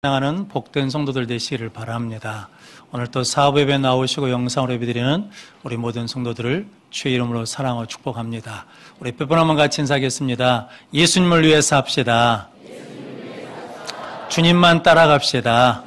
사랑하는 복된 성도들 되시기를 바랍니다. 오늘 또 사업 예배 나오시고 영상으로 예배드리는 우리 모든 성도들을 주의 이름으로 사랑하고 축복합니다. 우리 몇 번 한번 같이 인사하겠습니다. 예수님을 위해서 합시다. 주님만 따라갑시다.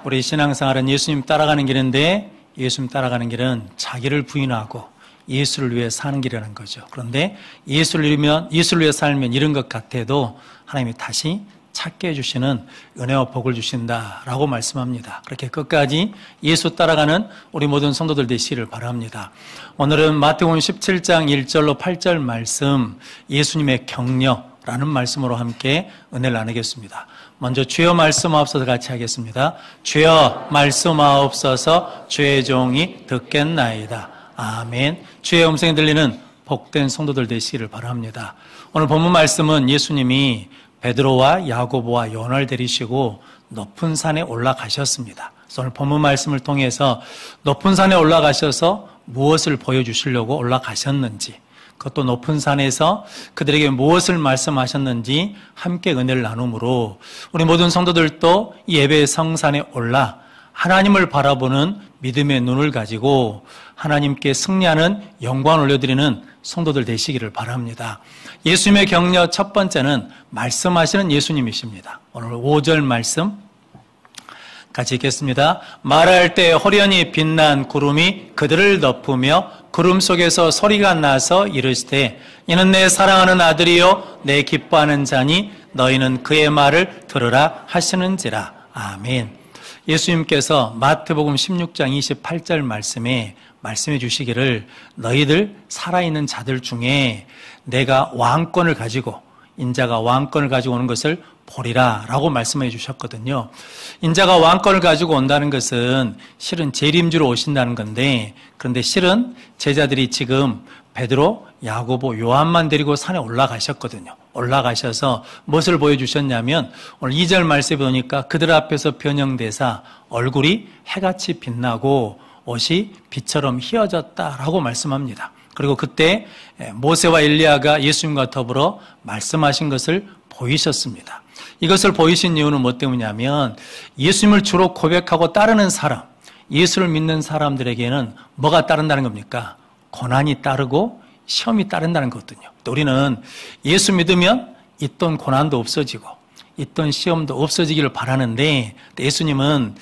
우리 신앙생활은 예수님 따라가는 길인데 예수님 따라가는 길은 자기를 부인하고 예수를 위해 사는 길이라는 거죠. 그런데 예수를 위해 살면 이런 것 같아도 하나님이 다시 찾게 해주시는 은혜와 복을 주신다라고 말씀합니다. 그렇게 끝까지 예수 따라가는 우리 모든 성도들 되시기를 바랍니다. 오늘은 마태복음 17장 1절로 8절 말씀, 예수님의 격려라는 말씀으로 함께 은혜를 나누겠습니다. 먼저 주여 말씀하옵소서 같이 하겠습니다. 주여 말씀하옵소서 주의 종이 듣겠나이다. 아멘. 주의 음성이 들리는 복된 성도들 되시기를 바랍니다. 오늘 본문 말씀은 예수님이 베드로와 야고보와 요한을 데리시고 높은 산에 올라가셨습니다. 그래서 오늘 본문 말씀을 통해서 높은 산에 올라가셔서 무엇을 보여주시려고 올라가셨는지, 그것도 높은 산에서 그들에게 무엇을 말씀하셨는지 함께 은혜를 나누므로 우리 모든 성도들도 이 예배의 성산에 올라 하나님을 바라보는 믿음의 눈을 가지고 하나님께 승리하는 영광을 올려드리는 성도들 되시기를 바랍니다. 예수님의 격려 첫 번째는 말씀하시는 예수님이십니다. 오늘 5절 말씀 같이 읽겠습니다. 말할 때 호련히 빛난 구름이 그들을 덮으며 구름 속에서 소리가 나서 이르시되 이는 내 사랑하는 아들이요 내 기뻐하는 자니 너희는 그의 말을 들으라 하시는지라. 아멘. 예수님께서 마태복음 16장 28절 말씀해 주시기를 너희들 살아있는 자들 중에 내가 왕권을 가지고 인자가 왕권을 가지고 오는 것을 보리라 라고 말씀해 주셨거든요. 인자가 왕권을 가지고 온다는 것은 실은 재림주로 오신다는 건데, 그런데 실은 제자들이 지금 베드로, 야고보, 요한만 데리고 산에 올라가셨거든요. 올라가셔서 무엇을 보여주셨냐면 오늘 2절 말씀에 보니까 그들 앞에서 변형되사 얼굴이 해같이 빛나고 옷이 빛처럼 휘어졌다라고 말씀합니다. 그리고 그때 모세와 엘리야가 예수님과 더불어 말씀하신 것을 보이셨습니다. 이것을 보이신 이유는 뭐 때문이냐면 예수님을 주로 고백하고 따르는 사람, 예수를 믿는 사람들에게는 뭐가 따른다는 겁니까? 고난이 따르고 시험이 따른다는 거거든요. 또 우리는 예수 믿으면 있던 고난도 없어지고 있던 시험도 없어지기를 바라는데 예수님은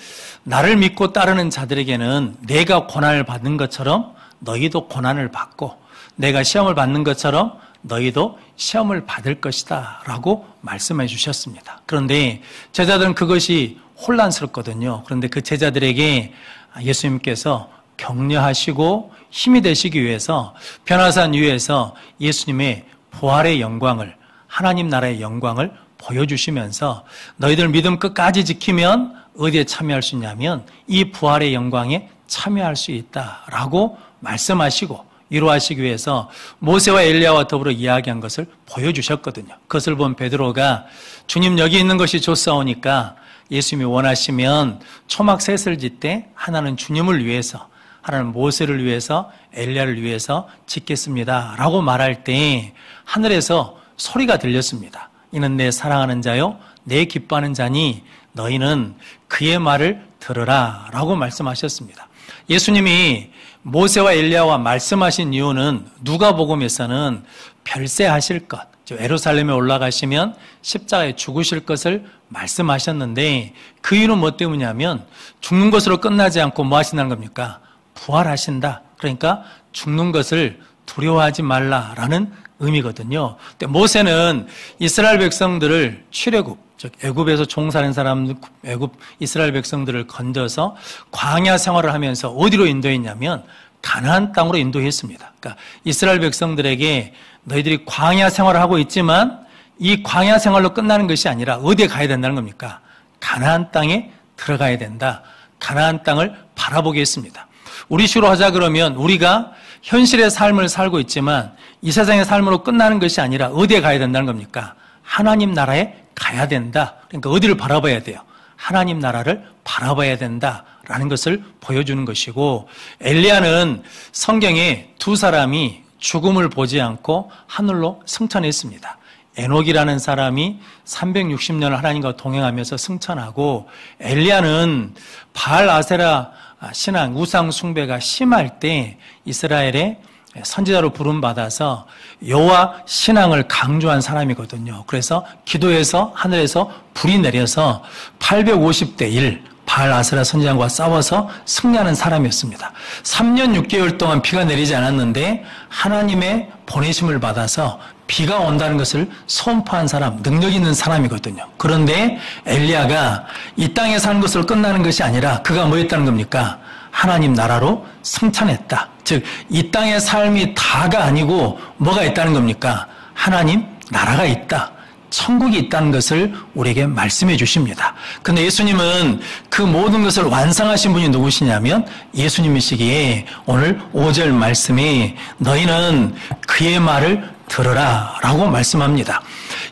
나를 믿고 따르는 자들에게는 내가 고난을 받는 것처럼 너희도 고난을 받고 내가 시험을 받는 것처럼 너희도 시험을 받을 것이다 라고 말씀해 주셨습니다. 그런데 제자들은 그것이 혼란스럽거든요. 그런데 그 제자들에게 예수님께서 격려하시고 힘이 되시기 위해서 변화산 위에서 예수님의 부활의 영광을, 하나님 나라의 영광을 보여주시면서 너희들 믿음 끝까지 지키면 어디에 참여할 수 있냐면 이 부활의 영광에 참여할 수 있다라고 말씀하시고 이루하시기 위해서 모세와 엘리야와 더불어 이야기한 것을 보여주셨거든요. 그것을 본 베드로가 주님 여기 있는 것이 좋사오니까 예수님이 원하시면 초막셋을 짓되 하나는 주님을 위해서, 하나는 모세를 위해서, 엘리야를 위해서 짓겠습니다 라고 말할 때 하늘에서 소리가 들렸습니다. 이는 내 사랑하는 자요 내 기뻐하는 자니 너희는 그의 말을 들으라 라고 말씀하셨습니다. 예수님이 모세와 엘리야와 말씀하신 이유는 누가복음에서는 별세하실 것, 예루살렘에 올라가시면 십자가에 죽으실 것을 말씀하셨는데 그 이유는 뭐 때문이냐면 죽는 것으로 끝나지 않고 뭐 하신다는 겁니까? 부활하신다. 그러니까 죽는 것을 두려워하지 말라라는 의미거든요. 근데 모세는 이스라엘 백성들을 출애굽, 즉 애굽에서 종살인 사람, 이스라엘 백성들을 건져서 광야 생활을 하면서 어디로 인도했냐면 가나안 땅으로 인도했습니다. 그러니까 이스라엘 백성들에게 너희들이 광야 생활을 하고 있지만 이 광야 생활로 끝나는 것이 아니라 어디에 가야 된다는 겁니까? 가나안 땅에 들어가야 된다. 가나안 땅을 바라보게 했습니다. 우리 식으로 하자 그러면 우리가 현실의 삶을 살고 있지만 이 세상의 삶으로 끝나는 것이 아니라 어디에 가야 된다는 겁니까? 하나님 나라에 가야 된다. 그러니까 어디를 바라봐야 돼요? 하나님 나라를 바라봐야 된다라는 것을 보여주는 것이고, 엘리야는 성경에 두 사람이 죽음을 보지 않고 하늘로 승천했습니다. 에녹이라는 사람이 360년을 하나님과 동행하면서 승천하고, 엘리야는 바알 아세라 신앙, 우상 숭배가 심할 때 이스라엘의 선지자로 부름받아서 여호와 신앙을 강조한 사람이거든요. 그래서 기도해서 하늘에서 불이 내려서 850대 1 바알 아세라 선지자과 싸워서 승리하는 사람이었습니다. 3년 6개월 동안 비가 내리지 않았는데 하나님의 보내심을 받아서 비가 온다는 것을 선포한 사람, 능력 있는 사람이거든요. 그런데 엘리야가 이 땅에 사는 것으로 끝나는 것이 아니라 그가 뭐 했다는 겁니까? 하나님 나라로 승천했다. 즉, 이 땅의 삶이 다가 아니고 뭐가 있다는 겁니까? 하나님 나라가 있다. 천국이 있다는 것을 우리에게 말씀해 주십니다. 근데 예수님은 그 모든 것을 완성하신 분이 누구시냐면 예수님이시기에 오늘 5절 말씀이 너희는 그의 말을 들으라 라고 말씀합니다.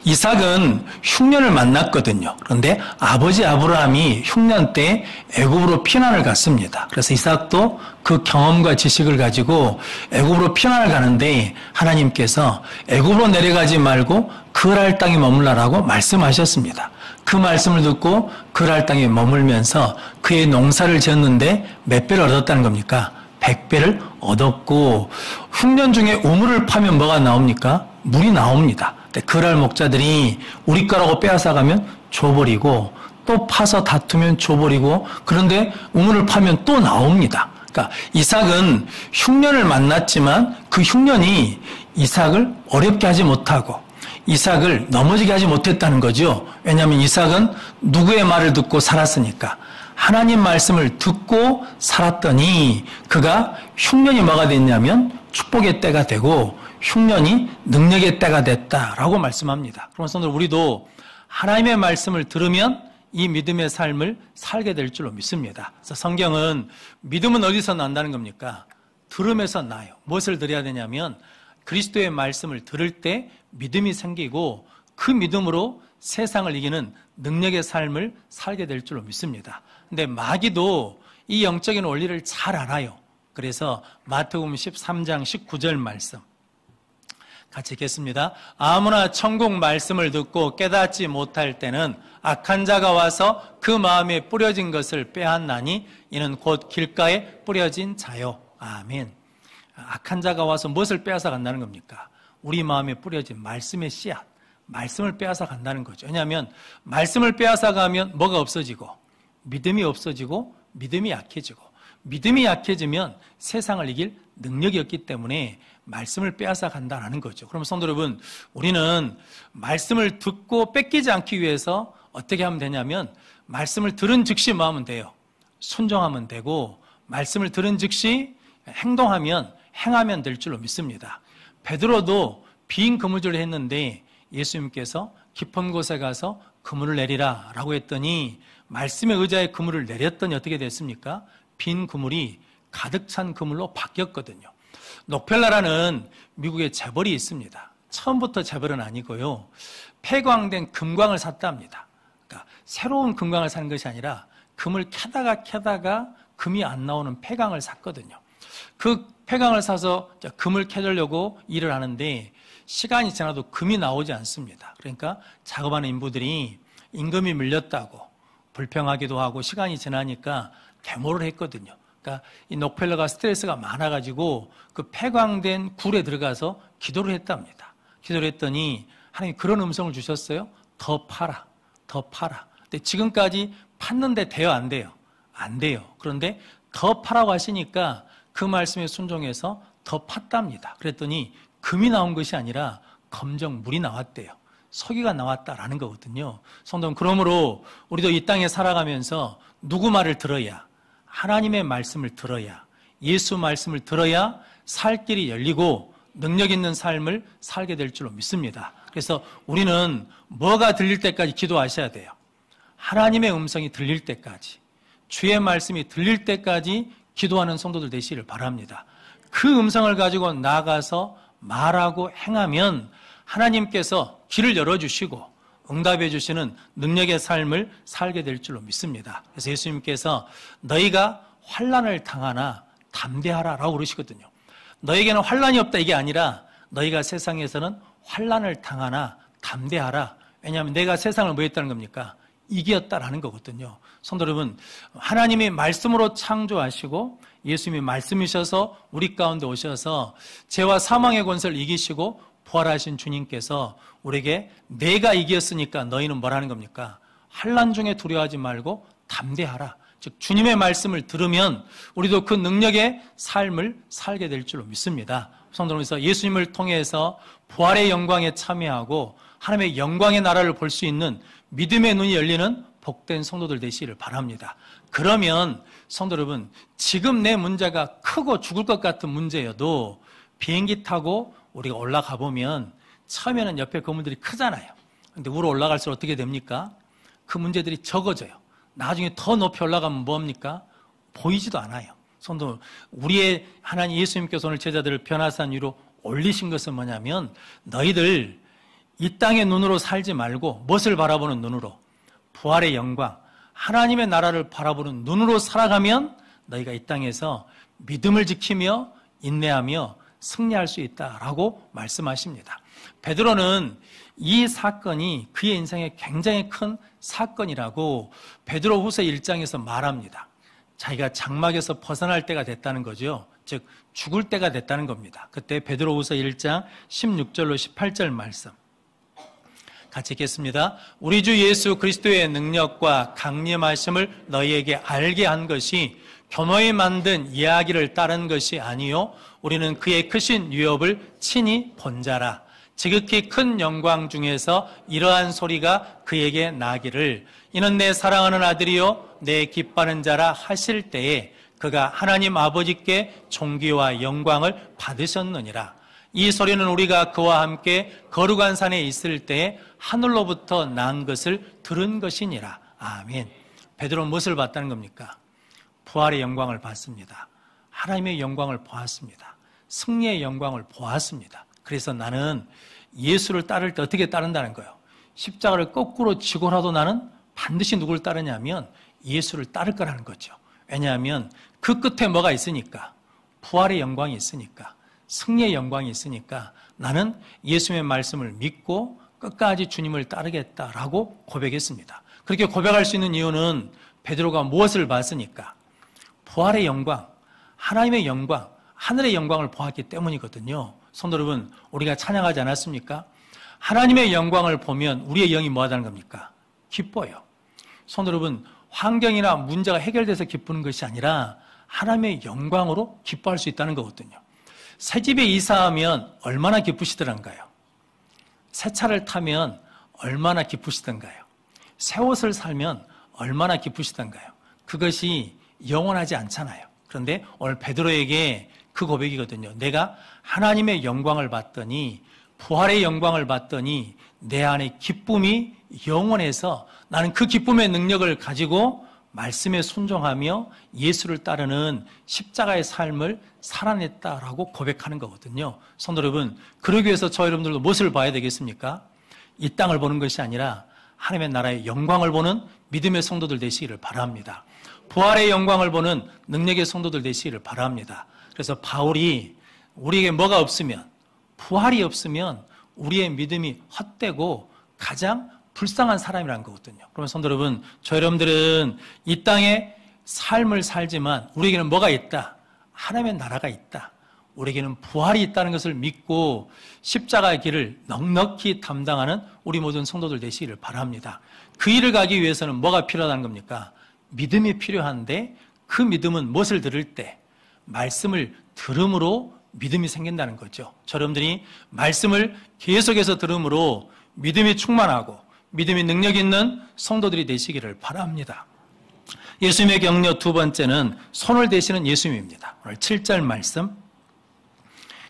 이삭은 흉년을 만났거든요. 그런데 아버지 아브라함이 흉년 때 애굽으로 피난을 갔습니다. 그래서 이삭도 그 경험과 지식을 가지고 애굽으로 피난을 가는데 하나님께서 애굽으로 내려가지 말고 그랄 땅에 머물라라고 말씀하셨습니다. 그 말씀을 듣고 그랄 땅에 머물면서 그의 농사를 지었는데 몇 배를 얻었다는 겁니까? 100배를 얻었고, 흉년 중에 우물을 파면 뭐가 나옵니까? 물이 나옵니다. 그랄 목자들이 우리 거라고 빼앗아가면 줘버리고, 또 파서 다투면 줘버리고, 그런데 우물을 파면 또 나옵니다. 그러니까 이삭은 흉년을 만났지만 그 흉년이 이삭을 어렵게 하지 못하고 이삭을 넘어지게 하지 못했다는 거죠. 왜냐하면 이삭은 누구의 말을 듣고 살았으니까. 하나님 말씀을 듣고 살았더니 그가 흉년이 뭐가 됐냐면 축복의 때가 되고 흉년이 능력의 때가 됐다라고 말씀합니다. 그러면서 오늘 우리도 하나님의 말씀을 들으면 이 믿음의 삶을 살게 될 줄로 믿습니다. 그래서 성경은 믿음은 어디서 난다는 겁니까? 들음에서 나요. 무엇을 들어야 되냐면 그리스도의 말씀을 들을 때 믿음이 생기고 그 믿음으로 세상을 이기는 능력의 삶을 살게 될 줄로 믿습니다. 근데 마귀도 이 영적인 원리를 잘 알아요. 그래서 마태복음 13장 19절 말씀 같이 읽겠습니다. 아무나 천국 말씀을 듣고 깨닫지 못할 때는 악한 자가 와서 그 마음에 뿌려진 것을 빼앗나니 이는 곧 길가에 뿌려진 자요. 아멘. 악한 자가 와서 무엇을 빼앗아 간다는 겁니까? 우리 마음에 뿌려진 말씀의 씨앗, 말씀을 빼앗아 간다는 거죠. 왜냐하면 말씀을 빼앗아 가면 뭐가 없어지고 믿음이 없어지고 믿음이 약해지고 믿음이 약해지면 세상을 이길 능력이 없기 때문에 말씀을 빼앗아 간다는 거죠. 그럼 성도 여러분, 우리는 말씀을 듣고 뺏기지 않기 위해서 어떻게 하면 되냐면 말씀을 들은 즉시 뭐 하면 돼요? 순종하면 되고 말씀을 들은 즉시 행하면 될 줄로 믿습니다. 베드로도 빈 그물질을 했는데 예수님께서 깊은 곳에 가서 그물을 내리라 라고 했더니 말씀의 의자에 그물을 내렸더니 어떻게 됐습니까? 빈 그물이 가득 찬 그물로 바뀌었거든요. 록펠러라는 미국의 재벌이 있습니다. 처음부터 재벌은 아니고요. 폐광된 금광을 샀답니다. 그러니까 새로운 금광을 사는 것이 아니라 금을 캐다가 금이 안 나오는 폐광을 샀거든요. 그 폐광을 사서 금을 캐려고 일을 하는데 시간이 지나도 금이 나오지 않습니다. 그러니까 작업하는 인부들이 임금이 밀렸다고 불평하기도 하고 시간이 지나니까 데모를 했거든요. 그러니까 이 록펠러가 스트레스가 많아가지고 그 폐광된 굴에 들어가서 기도를 했답니다. 기도를 했더니 하나님이 그런 음성을 주셨어요. 더 팔아. 근데 지금까지 팠는데 돼요, 안 돼요? 안 돼요. 그런데 더 파라고 하시니까 그 말씀에 순종해서 더 팠답니다. 그랬더니 금이 나온 것이 아니라 검정 물이 나왔대요. 석유가 나왔다라는 거거든요. 성도는 그러므로 우리도 이 땅에 살아가면서 누구 말을 들어야, 하나님의 말씀을 들어야, 예수 말씀을 들어야 살 길이 열리고 능력 있는 삶을 살게 될 줄로 믿습니다. 그래서 우리는 뭐가 들릴 때까지 기도하셔야 돼요. 하나님의 음성이 들릴 때까지, 주의 말씀이 들릴 때까지 기도하는 성도들 되시기를 바랍니다. 그 음성을 가지고 나아가서 말하고 행하면 하나님께서 길을 열어주시고 응답해 주시는 능력의 삶을 살게 될 줄로 믿습니다. 그래서 예수님께서 너희가 환난을 당하나 담대하라라고 그러시거든요. 너에게는 환난이 없다 이게 아니라 너희가 세상에서는 환난을 당하나 담대하라. 왜냐하면 내가 세상을 뭐 했다는 겁니까? 이겼다라는 거거든요. 성도 여러분, 하나님이 말씀으로 창조하시고 예수님이 말씀이셔서 우리 가운데 오셔서 죄와 사망의 권세를 이기시고 부활하신 주님께서 우리에게 내가 이겼으니까 너희는 뭐라는 겁니까? 환난 중에 두려워하지 말고 담대하라. 즉 주님의 말씀을 들으면 우리도 그 능력의 삶을 살게 될 줄로 믿습니다. 성도 여러분, 예수님을 통해서 부활의 영광에 참여하고 하나님의 영광의 나라를 볼 수 있는 믿음의 눈이 열리는 복된 성도들 되시기를 바랍니다. 그러면 성도 여러분, 지금 내 문제가 크고 죽을 것 같은 문제여도 비행기 타고 우리가 올라가 보면 처음에는 옆에 건물들이 크잖아요. 근데 위로 올라갈수록 어떻게 됩니까? 그 문제들이 적어져요. 나중에 더 높이 올라가면 뭡니까? 보이지도 않아요. 성도, 우리의 하나님 예수님께서 오늘 제자들을 변화산 위로 올리신 것은 뭐냐면 너희들 이 땅의 눈으로 살지 말고 무엇을 바라보는 눈으로? 부활의 영광, 하나님의 나라를 바라보는 눈으로 살아가면 너희가 이 땅에서 믿음을 지키며 인내하며 승리할 수 있다라고 말씀하십니다. 베드로는 이 사건이 그의 인생에 굉장히 큰 사건이라고 베드로후서 1장에서 말합니다. 자기가 장막에서 벗어날 때가 됐다는 거죠. 즉 죽을 때가 됐다는 겁니다. 그때 베드로후서 1장 16절로 18절 말씀 같이 읽겠습니다. 우리 주 예수 그리스도의 능력과 강림하심을 너희에게 알게 한 것이 겸허히 만든 이야기를 따른 것이 아니요 우리는 그의 크신 위협을 친히 본 자라. 지극히 큰 영광 중에서 이러한 소리가 그에게 나기를 이는 내 사랑하는 아들이요 내 기뻐하는 자라 하실 때에 그가 하나님 아버지께 존귀와 영광을 받으셨느니라. 이 소리는 우리가 그와 함께 거룩한 산에 있을 때에 하늘로부터 난 것을 들은 것이니라. 아멘. 베드로는 무엇을 봤다는 겁니까? 부활의 영광을 봤습니다. 하나님의 영광을 보았습니다. 승리의 영광을 보았습니다. 그래서 나는 예수를 따를 때 어떻게 따른다는 거예요? 십자가를 거꾸로 지고라도 나는 반드시 누구를 따르냐면 예수를 따를 거라는 거죠. 왜냐하면 그 끝에 뭐가 있으니까, 부활의 영광이 있으니까, 승리의 영광이 있으니까 나는 예수님의 말씀을 믿고 끝까지 주님을 따르겠다라고 고백했습니다. 그렇게 고백할 수 있는 이유는 베드로가 무엇을 봤으니까? 부활의 영광, 하나님의 영광, 하늘의 영광을 보았기 때문이거든요. 성도 여러분, 우리가 찬양하지 않았습니까? 하나님의 영광을 보면 우리의 영이 뭐 하다는 겁니까? 기뻐요. 성도 여러분, 환경이나 문제가 해결돼서 기쁘는 것이 아니라 하나님의 영광으로 기뻐할 수 있다는 거거든요. 새 집에 이사하면 얼마나 기쁘시더란가요? 새 차를 타면 얼마나 기쁘시던가요? 새 옷을 살면 얼마나 기쁘시던가요? 그것이 영원하지 않잖아요. 그런데 오늘 베드로에게 그 고백이거든요. 내가 하나님의 영광을 봤더니, 부활의 영광을 봤더니 내 안에 기쁨이 영원해서 나는 그 기쁨의 능력을 가지고 말씀에 순종하며 예수를 따르는 십자가의 삶을 살아냈다라고 고백하는 거거든요. 성도 여러분, 그러기 위해서 저 여러분들도 무엇을 봐야 되겠습니까? 이 땅을 보는 것이 아니라 하나님의 나라의 영광을 보는 믿음의 성도들 되시기를 바랍니다. 부활의 영광을 보는 능력의 성도들 되시기를 바랍니다. 그래서 바울이 우리에게 뭐가 없으면, 부활이 없으면 우리의 믿음이 헛되고 가장 불쌍한 사람이라는 거거든요. 그러면 성도 여러분, 저 여러분들은 이 땅에 삶을 살지만 우리에게는 뭐가 있다? 하나님의 나라가 있다. 우리에게는 부활이 있다는 것을 믿고 십자가의 길을 넉넉히 담당하는 우리 모든 성도들 되시기를 바랍니다. 그 일을 가기 위해서는 뭐가 필요하다는 겁니까? 믿음이 필요한데 그 믿음은 무엇을 들을 때? 말씀을 들음으로 믿음이 생긴다는 거죠. 여러분들이 말씀을 계속해서 들음으로 믿음이 충만하고 믿음이 능력 있는 성도들이 되시기를 바랍니다. 예수님의 격려 두 번째는 손을 대시는 예수님입니다. 오늘 7절 말씀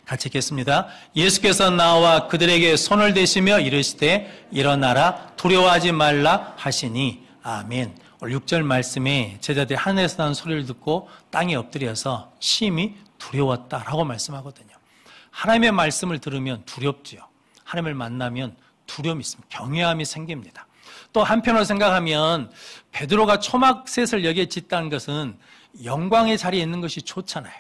같이 읽겠습니다. 예수께서 나와 그들에게 손을 대시며 이르시되 일어나라 두려워하지 말라 하시니 아멘. 오늘 6절 말씀에 제자들이 하늘에서 나는 소리를 듣고 땅에 엎드려서 심히 두려웠다라고 말씀하거든요. 하나님의 말씀을 들으면 두렵지요. 하나님을 만나면 두려움이 있습니다. 경외함이 생깁니다. 또 한편으로 생각하면 베드로가 초막셋을 여기에 짓다는 것은 영광의 자리에 있는 것이 좋잖아요.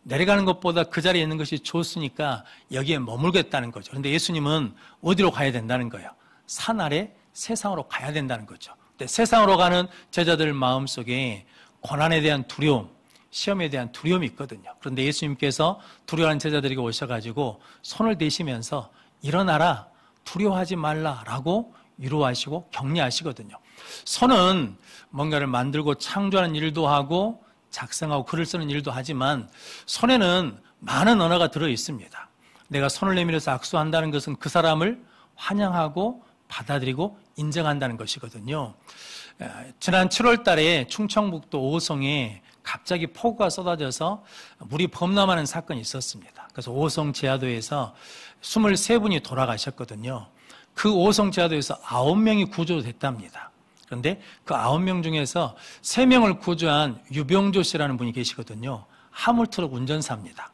내려가는 것보다 그 자리에 있는 것이 좋으니까 여기에 머물겠다는 거죠. 그런데 예수님은 어디로 가야 된다는 거예요? 산 아래 세상으로 가야 된다는 거죠. 근데 세상으로 가는 제자들 마음속에 고난에 대한 두려움, 시험에 대한 두려움이 있거든요. 그런데 예수님께서 두려워하는 제자들에게 오셔가지고 손을 대시면서 일어나라, 두려워하지 말라라고 위로하시고 격려하시거든요. 손은 뭔가를 만들고 창조하는 일도 하고 작성하고 글을 쓰는 일도 하지만 손에는 많은 언어가 들어 있습니다. 내가 손을 내밀어서 악수한다는 것은 그 사람을 환영하고 받아들이고 인정한다는 것이거든요. 지난 7월 달에 충청북도 오송에 갑자기 폭우가 쏟아져서 물이 범람하는 사건이 있었습니다. 그래서 오송 제하도에서 23분이 돌아가셨거든요. 그 오송 제하도에서 9명이 구조됐답니다. 그런데 그 9명 중에서 3명을 구조한 유병조 씨라는 분이 계시거든요. 화물트럭 운전사입니다.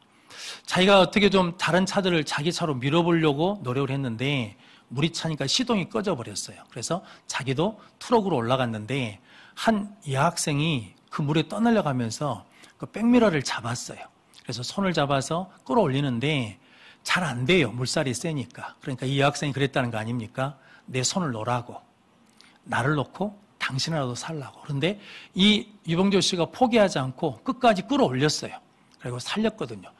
자기가 어떻게 좀 다른 차들을 자기 차로 밀어보려고 노력을 했는데 물이 차니까 시동이 꺼져버렸어요. 그래서 자기도 트럭으로 올라갔는데 한 여학생이 그 물에 떠내려가면서 그 백미러를 잡았어요. 그래서 손을 잡아서 끌어올리는데 잘 안 돼요. 물살이 세니까. 그러니까 이 여학생이 그랬다는 거 아닙니까? 내 손을 놓으라고. 나를 놓고 당신이라도 살라고. 그런데 이 유병조 씨가 포기하지 않고 끝까지 끌어올렸어요. 그리고 살렸거든요.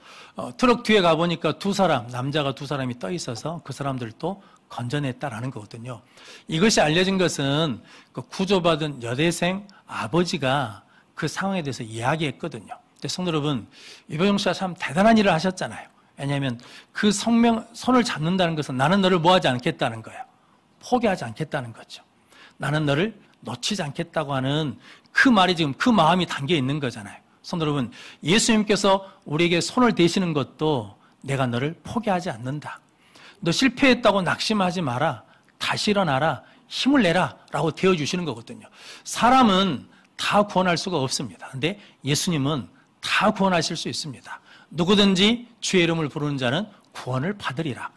트럭 뒤에 가보니까 두 사람, 남자가 두 사람이 떠 있어서 그 사람들도 건져냈다라는 거거든요. 이것이 알려진 것은 그 구조받은 여대생 아버지가 그 상황에 대해서 이야기했거든요. 근데 성도 여러분, 유병조 씨가 참 대단한 일을 하셨잖아요. 왜냐하면 그 손을 잡는다는 것은 나는 너를 뭐하지 않겠다는 거예요. 포기하지 않겠다는 거죠. 나는 너를 놓치지 않겠다고 하는 그 말이 지금 그 마음이 담겨 있는 거잖아요. 성도 여러분, 예수님께서 우리에게 손을 대시는 것도 내가 너를 포기하지 않는다. 너 실패했다고 낙심하지 마라. 다시 일어나라. 힘을 내라. 라고 되어주시는 거거든요. 사람은 다 구원할 수가 없습니다. 그런데 예수님은 다 구원하실 수 있습니다. 누구든지 주의 이름을 부르는 자는 구원을 받으리라.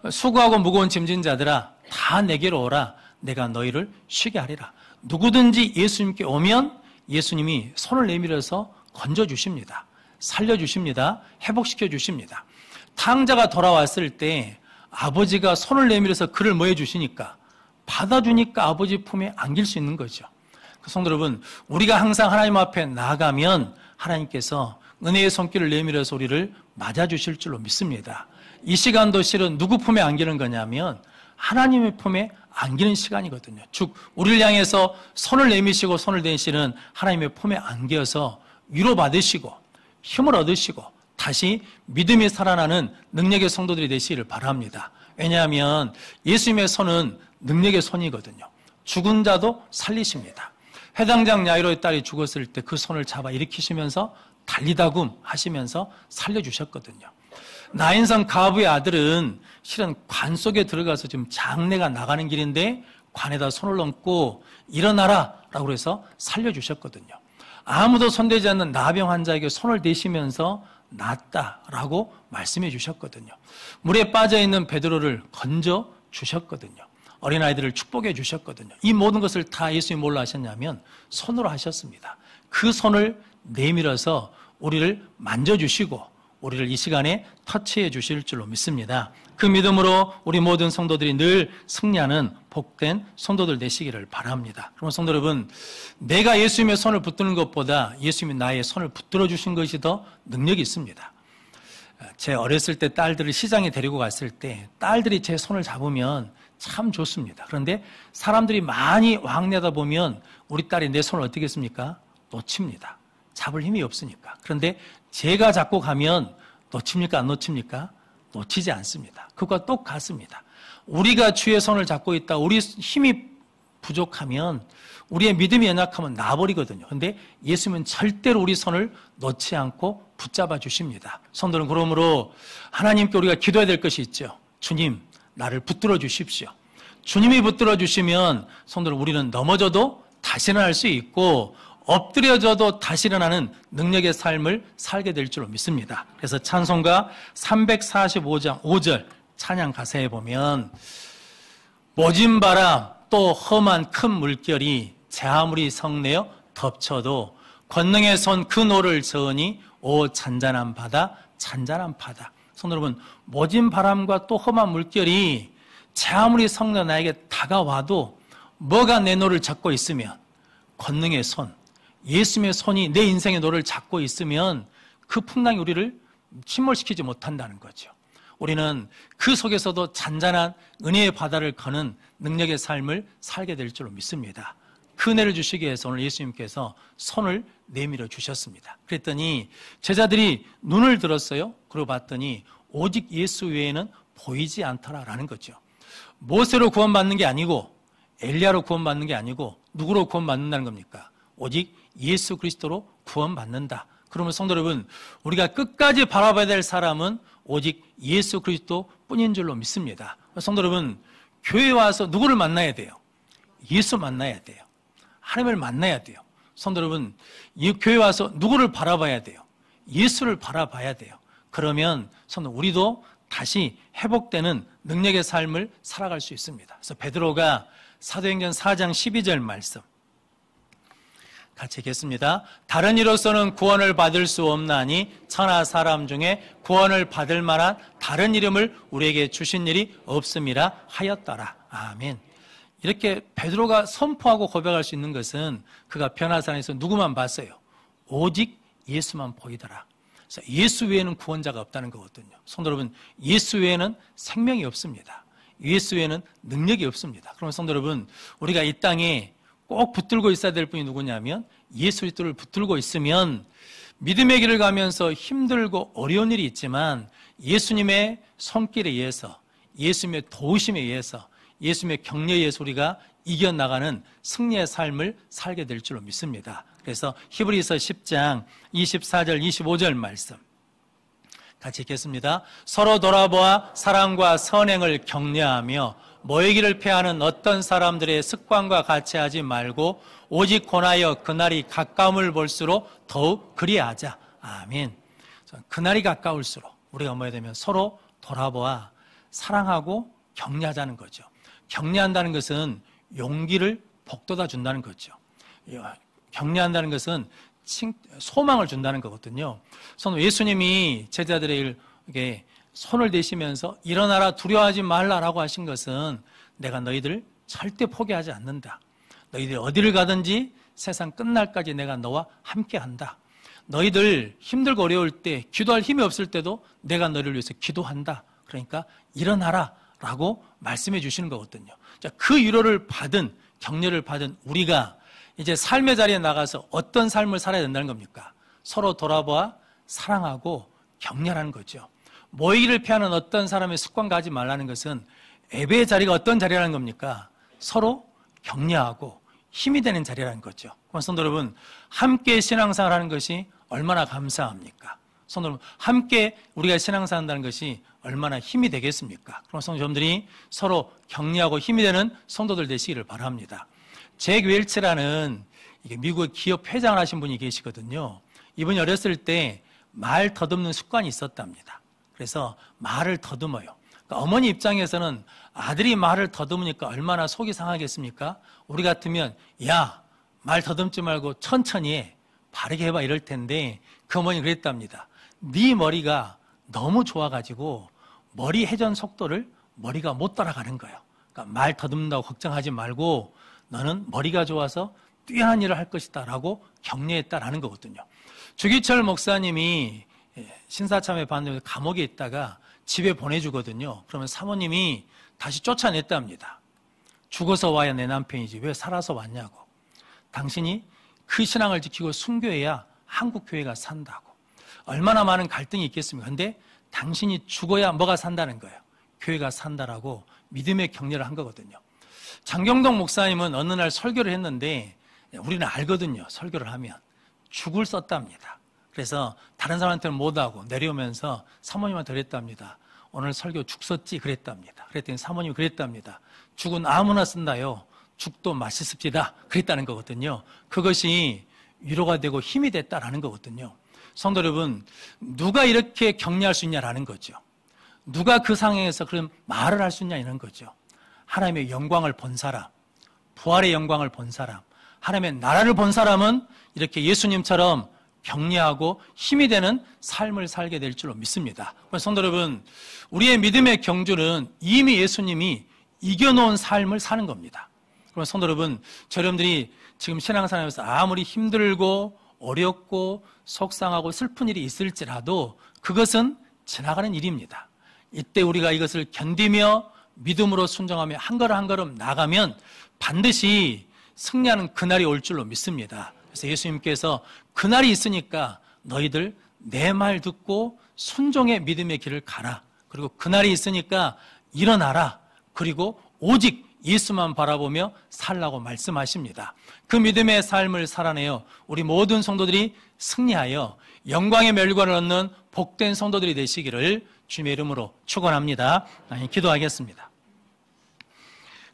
수고하고 무거운 짐진 자들아 다 내게로 오라. 내가 너희를 쉬게 하리라. 누구든지 예수님께 오면 예수님이 손을 내밀어서 건져주십니다. 살려주십니다. 회복시켜 주십니다. 탕자가 돌아왔을 때 아버지가 손을 내밀어서 그를 뭐 해주시니까? 받아주니까 아버지 품에 안길 수 있는 거죠. 성도 여러분, 우리가 항상 하나님 앞에 나아가면 하나님께서 은혜의 손길을 내밀어서 우리를 맞아주실 줄로 믿습니다. 이 시간도 실은 누구 품에 안기는 거냐면 하나님의 품에 안기는 시간이거든요. 즉 우리를 향해서 손을 내미시고 손을 대시는 하나님의 품에 안겨서 위로받으시고 힘을 얻으시고 다시 믿음이 살아나는 능력의 성도들이 되시기를 바랍니다. 왜냐하면 예수님의 손은 능력의 손이거든요. 죽은 자도 살리십니다. 회당장 야이로의 딸이 죽었을 때 그 손을 잡아 일으키시면서 달리다굼 하시면서 살려주셨거든요. 나인성 가부의 아들은 실은 관 속에 들어가서 지금 장례가 나가는 길인데 관에다 손을 얹고 일어나라 라고 해서 살려주셨거든요. 아무도 손대지 않는 나병 환자에게 손을 대시면서 낫다라고 말씀해 주셨거든요. 물에 빠져있는 베드로를 건져 주셨거든요. 어린아이들을 축복해 주셨거든요. 이 모든 것을 다 예수님이 뭘로 하셨냐면 손으로 하셨습니다. 그 손을 내밀어서 우리를 만져주시고 우리를 이 시간에 터치해 주실 줄로 믿습니다. 그 믿음으로 우리 모든 성도들이 늘 승리하는 복된 성도들 되시기를 바랍니다. 그럼 성도 여러분, 내가 예수님의 손을 붙드는 것보다 예수님이 나의 손을 붙들어 주신 것이 더 능력이 있습니다. 제 어렸을 때 딸들을 시장에 데리고 갔을 때 딸들이 제 손을 잡으면 참 좋습니다. 그런데 사람들이 많이 왕래하다 보면 우리 딸이 내 손을 어떻게 했습니까? 놓칩니다. 잡을 힘이 없으니까. 그런데 제가 잡고 가면 놓칩니까? 안 놓칩니까? 놓치지 않습니다. 그것과 똑같습니다. 우리가 주의 손을 잡고 있다. 우리 힘이 부족하면 우리의 믿음이 연약하면 나버리거든요. 그런데 예수님은 절대로 우리 손을 놓지 않고 붙잡아 주십니다. 성도는 그러므로 하나님께 우리가 기도해야 될 것이 있죠. 주님, 나를 붙들어 주십시오. 주님이 붙들어 주시면 성도는 우리는 넘어져도 다시 일어날 수 있고 엎드려져도 다시 일어나는 능력의 삶을 살게 될 줄로 믿습니다. 그래서 찬송가 345장 5절 찬양 가사에 보면 모진 바람 또 험한 큰 물결이 제 아무리 성내어 덮쳐도 권능의 손 그 노를 저으니 오 잔잔한 바다, 잔잔한 바다. 성도 여러분, 모진 바람과 또 험한 물결이 제 아무리 성령 나에게 다가와도 뭐가 내 노를 잡고 있으면, 권능의 손, 예수님의 손이 내 인생의 노를 잡고 있으면 그 풍랑이 우리를 침몰시키지 못한다는 거죠. 우리는 그 속에서도 잔잔한 은혜의 바다를 거는 능력의 삶을 살게 될 줄로 믿습니다. 그 은혜를 주시기 위해서 오늘 예수님께서 손을 내밀어 주셨습니다. 그랬더니 제자들이 눈을 들었어요. 그러고 봤더니 오직 예수 외에는 보이지 않더라라는 거죠. 모세로 구원받는 게 아니고 엘리야로 구원받는 게 아니고 누구로 구원받는다는 겁니까? 오직 예수 그리스도로 구원받는다. 그러면 성도 여러분, 우리가 끝까지 바라봐야 될 사람은 오직 예수 그리스도 뿐인 줄로 믿습니다. 성도 여러분, 교회에 와서 누구를 만나야 돼요? 예수 만나야 돼요. 하나님을 만나야 돼요. 성도 여러분, 이 교회에 와서 누구를 바라봐야 돼요? 예수를 바라봐야 돼요. 그러면 성도 우리도 다시 회복되는 능력의 삶을 살아갈 수 있습니다. 그래서 베드로가 사도행전 4장 12절 말씀 같이 읽겠습니다. 다른 이로서는 구원을 받을 수 없나니 천하 사람 중에 구원을 받을 만한 다른 이름을 우리에게 주신 일이 없음이라 하였더라. 아멘. 이렇게 베드로가 선포하고 고백할 수 있는 것은 그가 변화산에서 누구만 봤어요? 오직 예수만 보이더라. 그래서 예수 외에는 구원자가 없다는 거거든요. 성도 여러분, 예수 외에는 생명이 없습니다. 예수 외에는 능력이 없습니다. 그러면 성도 여러분, 우리가 이 땅에 꼭 붙들고 있어야 될 분이 누구냐면 예수 그리스도를 붙들고 있으면 믿음의 길을 가면서 힘들고 어려운 일이 있지만 예수님의 손길에 의해서, 예수님의 도우심에 의해서, 예수님의 격려에 의해서 우리가 이겨나가는 승리의 삶을 살게 될 줄로 믿습니다. 그래서 히브리서 10장 24절 25절 말씀 같이 읽겠습니다. 서로 돌아보아 사랑과 선행을 격려하며 모이기를 패하는 어떤 사람들의 습관과 같이 하지 말고 오직 권하여 그날이 가까움을 볼수록 더욱 그리하자. 아멘. 그날이 가까울수록 우리가 뭐해야 되면 서로 돌아보아 사랑하고 격려하자는 거죠. 격려한다는 것은 용기를 북돋아 준다는 거죠. 격려한다는 것은 소망을 준다는 거거든요. 예수님이 제자들에게 손을 대시면서 일어나라 두려워하지 말라라고 하신 것은 내가 너희들 절대 포기하지 않는다. 너희들이 어디를 가든지 세상 끝날까지 내가 너와 함께한다. 너희들 힘들고 어려울 때 기도할 힘이 없을 때도 내가 너희를 위해서 기도한다. 그러니까 일어나라 라고 말씀해 주시는 거거든요. 자, 그 위로를 받은, 격려를 받은 우리가 이제 삶의 자리에 나가서 어떤 삶을 살아야 된다는 겁니까? 서로 돌아보아 사랑하고 격려하는 거죠. 모이기를 피하는 어떤 사람의 습관과 하지 말라는 것은 예배의 자리가 어떤 자리라는 겁니까? 서로 격려하고 힘이 되는 자리라는 거죠. 성도 여러분, 함께 신앙생활 하는 것이 얼마나 감사합니까? 성도 여러분, 함께 우리가 신앙생활 한다는 것이 얼마나 힘이 되겠습니까? 그럼 성도 여러분들이 서로 격려하고 힘이 되는 성도들 되시기를 바랍니다. 잭 웰치라는 미국의 기업 회장을 하신 분이 계시거든요. 이분이 어렸을 때 말 더듬는 습관이 있었답니다. 그래서 말을 더듬어요. 그러니까 어머니 입장에서는 아들이 말을 더듬으니까 얼마나 속이 상하겠습니까? 우리 같으면 야, 말 더듬지 말고 천천히 해. 바르게 해봐 이럴 텐데 그 어머니 그랬답니다. 네 머리가 너무 좋아가지고 머리 회전 속도를 머리가 못 따라가는 거예요. 그러니까 말 더듬는다고 걱정하지 말고 너는 머리가 좋아서 뛰어난 일을 할 것이다 라고 격려했다라는 거거든요. 주기철 목사님이 신사참회 받는 감옥에 있다가 집에 보내주거든요. 그러면 사모님이 다시 쫓아냈답니다. 죽어서 와야 내 남편이지 왜 살아서 왔냐고. 당신이 그 신앙을 지키고 순교해야 한국 교회가 산다고. 얼마나 많은 갈등이 있겠습니까? 근데 당신이 죽어야 뭐가 산다는 거예요. 교회가 산다라고 믿음의 격려를 한 거거든요. 장경동 목사님은 어느 날 설교를 했는데 우리는 알거든요. 설교를 하면 죽을 썼답니다. 그래서 다른 사람한테는 못하고 내려오면서 사모님한테 그랬답니다. 오늘 설교 죽 썼지 그랬답니다. 그랬더니 사모님이 그랬답니다. 죽은 아무나 쓴다요. 죽도 맛있습니다. 그랬다는 거거든요. 그것이 위로가 되고 힘이 됐다라는 거거든요. 성도 여러분, 누가 이렇게 격려할 수 있냐라는 거죠. 누가 그 상황에서 그런 말을 할 수 있냐 이런 거죠. 하나님의 영광을 본 사람, 부활의 영광을 본 사람, 하나님의 나라를 본 사람은 이렇게 예수님처럼 격려하고 힘이 되는 삶을 살게 될 줄로 믿습니다. 성도 여러분, 우리의 믿음의 경주는 이미 예수님이 이겨놓은 삶을 사는 겁니다. 그럼 성도 여러분, 여러분들이 지금 신앙생활에서 아무리 힘들고 어렵고 속상하고 슬픈 일이 있을지라도 그것은 지나가는 일입니다. 이때 우리가 이것을 견디며 믿음으로 순종하며 한 걸음 한 걸음 나가면 반드시 승리하는 그날이 올 줄로 믿습니다. 그래서 예수님께서 그날이 있으니까 너희들 내 말 듣고 순종의 믿음의 길을 가라. 그리고 그날이 있으니까 일어나라. 그리고 오직 예수만 바라보며 살라고 말씀하십니다. 그 믿음의 삶을 살아내어 우리 모든 성도들이 승리하여 영광의 멸관을 얻는 복된 성도들이 되시기를 주님의 이름으로 축원합니다. 기도하겠습니다.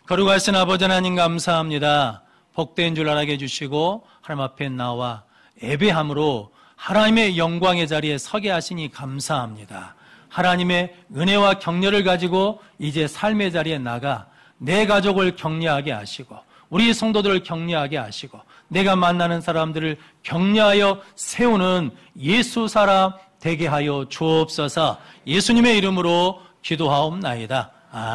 거룩하신 아버지 하나님 감사합니다. 복된 줄 알게 해주시고 하나님 앞에 나와 예배함으로 하나님의 영광의 자리에 서게 하시니 감사합니다. 하나님의 은혜와 격려를 가지고 이제 삶의 자리에 나가 내 가족을 격려하게 하시고 우리 성도들을 격려하게 하시고 내가 만나는 사람들을 격려하여 세우는 예수 사람 되게 하여 주옵소서. 예수님의 이름으로 기도하옵나이다.